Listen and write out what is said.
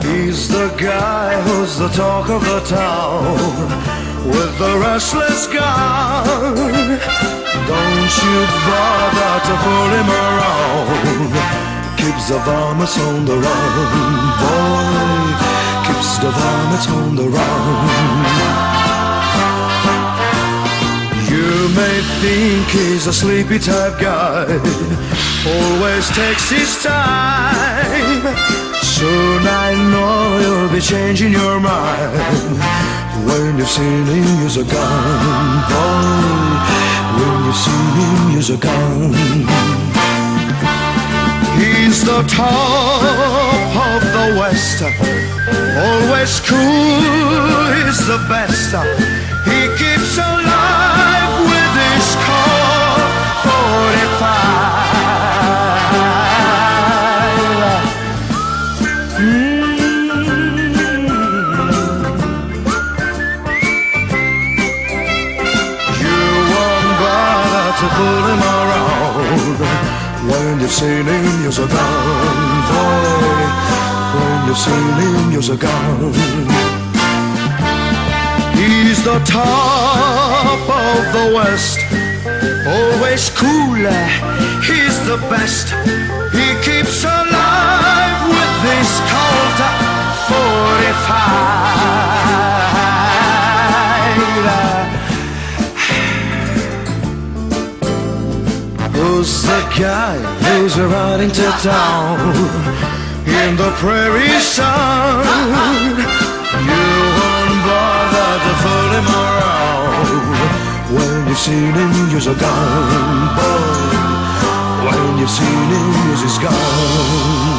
He's the guy who's the talk of the town with the restless gun. Don't you bother to pull him around. Keeps the varmints on the run, boy. Keeps the varmints on the run. You may think he's a sleepy type guy, always takes his time. Soon I know you'll be changing your mind when you've seen him use a gun, boy. When you've seen him use a gun. He's the top of the West, always cool, he's the best. He keeps alive with his Colt 45. To pull him around when you've seen him use a gun, boy. When you've seen him use a gun. He's the top of the West, always cool, he's the best. He keeps alive with this Colt 45. Who's the guy who's riding to town in the prairie sun? You won't bother to fool him around when you've seen him use a gun, boy. When you've seen him use his gun.